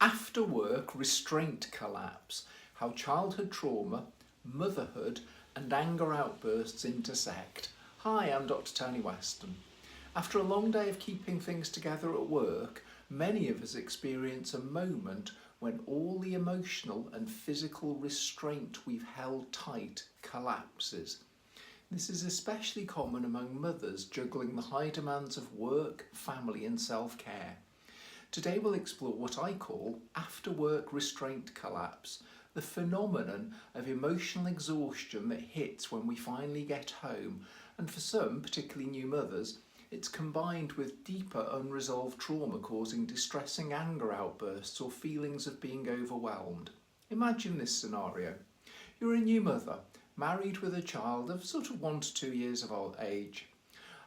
After Work Restraint Collapse, How Childhood Trauma, Motherhood and Anger Outbursts Intersect. Hi, I'm Dr. Tony Weston. After a long day of keeping things together at work, many of us experience a moment when all the emotional and physical restraint we've held tight collapses. This is especially common among mothers juggling the high demands of work, family and self-care. Today we'll explore what I call after work restraint collapse, the phenomenon of emotional exhaustion that hits when we finally get home, and for some, particularly new mothers, it's combined with deeper unresolved trauma causing distressing anger outbursts or feelings of being overwhelmed. Imagine this scenario. You're a new mother, married with a child of sort of 1 to 2 years of age.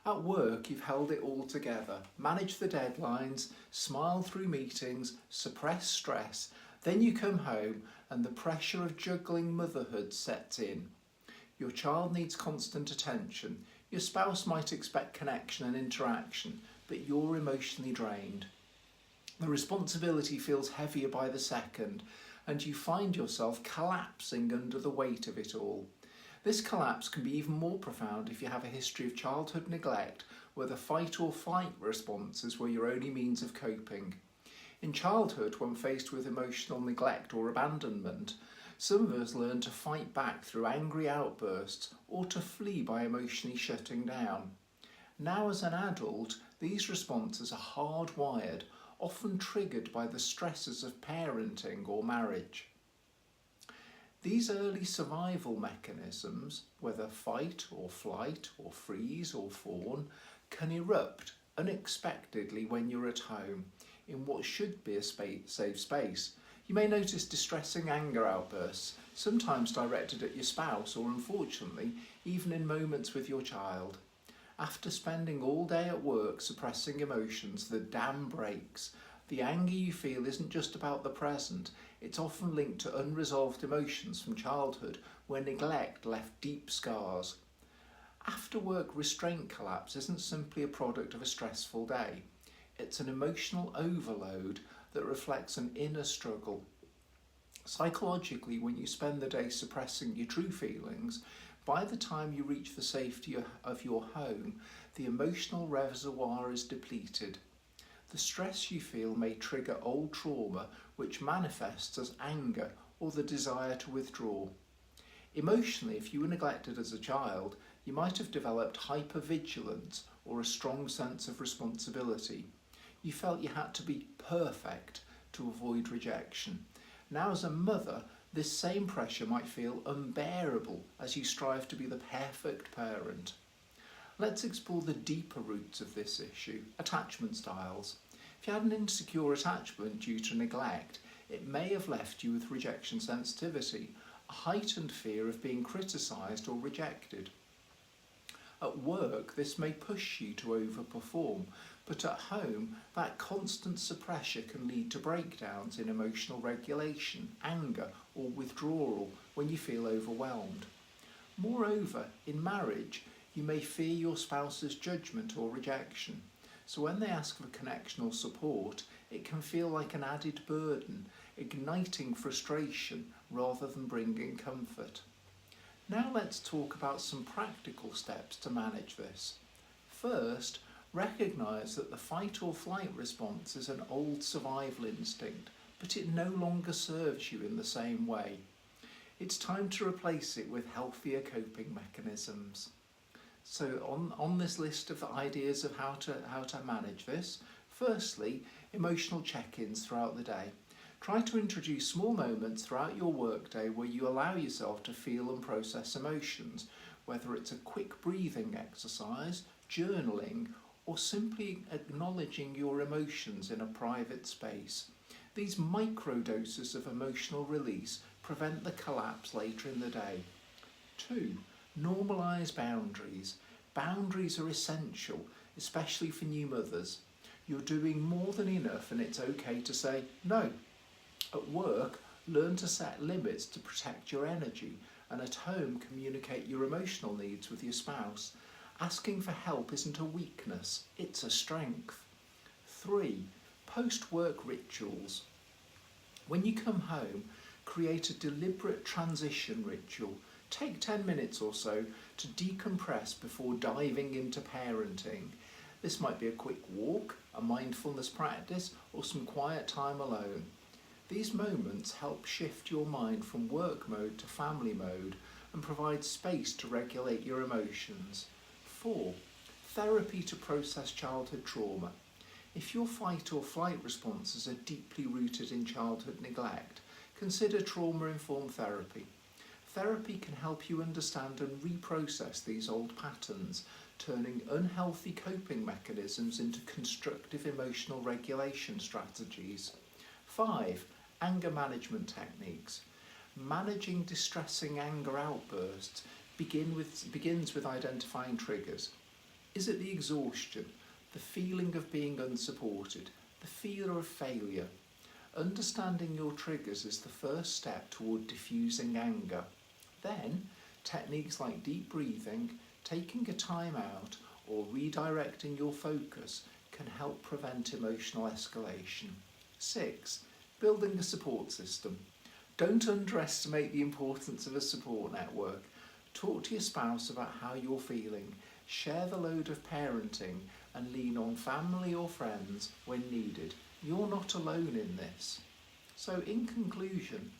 At work, you've held it all together, managed the deadlines, smiled through meetings, suppressed stress. Then you come home and the pressure of juggling motherhood sets in. Your child needs constant attention. Your spouse might expect connection and interaction, but you're emotionally drained. The responsibility feels heavier by the second, and you find yourself collapsing under the weight of it all. This collapse can be even more profound if you have a history of childhood neglect, where the fight or flight responses were your only means of coping. In childhood, when faced with emotional neglect or abandonment, some of us learn to fight back through angry outbursts or to flee by emotionally shutting down. Now as an adult, these responses are hardwired, often triggered by the stresses of parenting or marriage. These early survival mechanisms, whether fight or flight or freeze or fawn, can erupt unexpectedly when you're at home, in what should be a safe space. You may notice distressing anger outbursts, sometimes directed at your spouse or, unfortunately, even in moments with your child. After spending all day at work suppressing emotions, the dam breaks. The anger you feel isn't just about the present, it's often linked to unresolved emotions from childhood where neglect left deep scars. After work restraint collapse isn't simply a product of a stressful day. It's an emotional overload that reflects an inner struggle. Psychologically, when you spend the day suppressing your true feelings, by the time you reach the safety of your home, the emotional reservoir is depleted. The stress you feel may trigger old trauma, which manifests as anger or the desire to withdraw. Emotionally, if you were neglected as a child, you might have developed hypervigilance or a strong sense of responsibility. You felt you had to be perfect to avoid rejection. Now as a mother, this same pressure might feel unbearable as you strive to be the perfect parent. Let's explore the deeper roots of this issue, attachment styles. If you had an insecure attachment due to neglect, it may have left you with rejection sensitivity, a heightened fear of being criticised or rejected. At work, this may push you to overperform, but at home, that constant suppression can lead to breakdowns in emotional regulation, anger, or withdrawal when you feel overwhelmed. Moreover, in marriage, you may fear your spouse's judgment or rejection, so when they ask for connection or support, it can feel like an added burden, igniting frustration rather than bringing comfort. Now let's talk about some practical steps to manage this. First, recognise that the fight or flight response is an old survival instinct, but it no longer serves you in the same way. It's time to replace it with healthier coping mechanisms. So on this list of ideas of how to manage this, firstly, emotional check-ins throughout the day. Try to introduce small moments throughout your workday where you allow yourself to feel and process emotions, whether it's a quick breathing exercise, journaling, or simply acknowledging your emotions in a private space. These microdoses of emotional release prevent the collapse later in the day. 2. Normalise boundaries. Boundaries are essential, especially for new mothers. You're doing more than enough and it's okay to say no. At work, learn to set limits to protect your energy, and at home, communicate your emotional needs with your spouse. Asking for help isn't a weakness, it's a strength. 3. Post-work rituals. When you come home, create a deliberate transition ritual. Take 10 minutes or so to decompress before diving into parenting. This might be a quick walk, a mindfulness practice, or some quiet time alone. These moments help shift your mind from work mode to family mode and provide space to regulate your emotions. 4. Therapy to process childhood trauma. If your fight or flight responses are deeply rooted in childhood neglect, consider trauma-informed therapy. Therapy can help you understand and reprocess these old patterns, turning unhealthy coping mechanisms into constructive emotional regulation strategies. 5. Anger management techniques. Managing distressing anger outbursts begins with identifying triggers. Is it the exhaustion, the feeling of being unsupported, the fear of failure? Understanding your triggers is the first step toward diffusing anger. Then, techniques like deep breathing, taking a time out, or redirecting your focus can help prevent emotional escalation. 6. Building a support system. Don't underestimate the importance of a support network. Talk to your spouse about how you're feeling, share the load of parenting, and lean on family or friends when needed. You're not alone in this. So, in conclusion,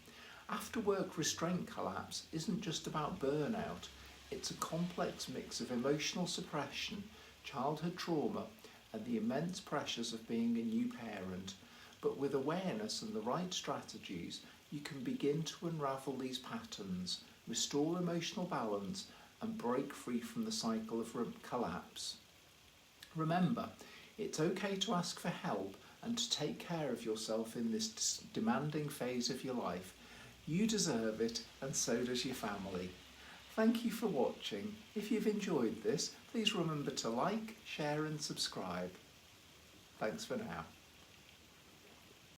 After Work Restraint Collapse isn't just about burnout. It's a complex mix of emotional suppression, childhood trauma, and the immense pressures of being a new parent. But with awareness and the right strategies, you can begin to unravel these patterns, restore emotional balance, and break free from the cycle of collapse. Remember, it's okay to ask for help and to take care of yourself in this demanding phase of your life. You deserve it, and so does your family. Thank you for watching. If you've enjoyed this, please remember to like, share and subscribe. Thanks for now.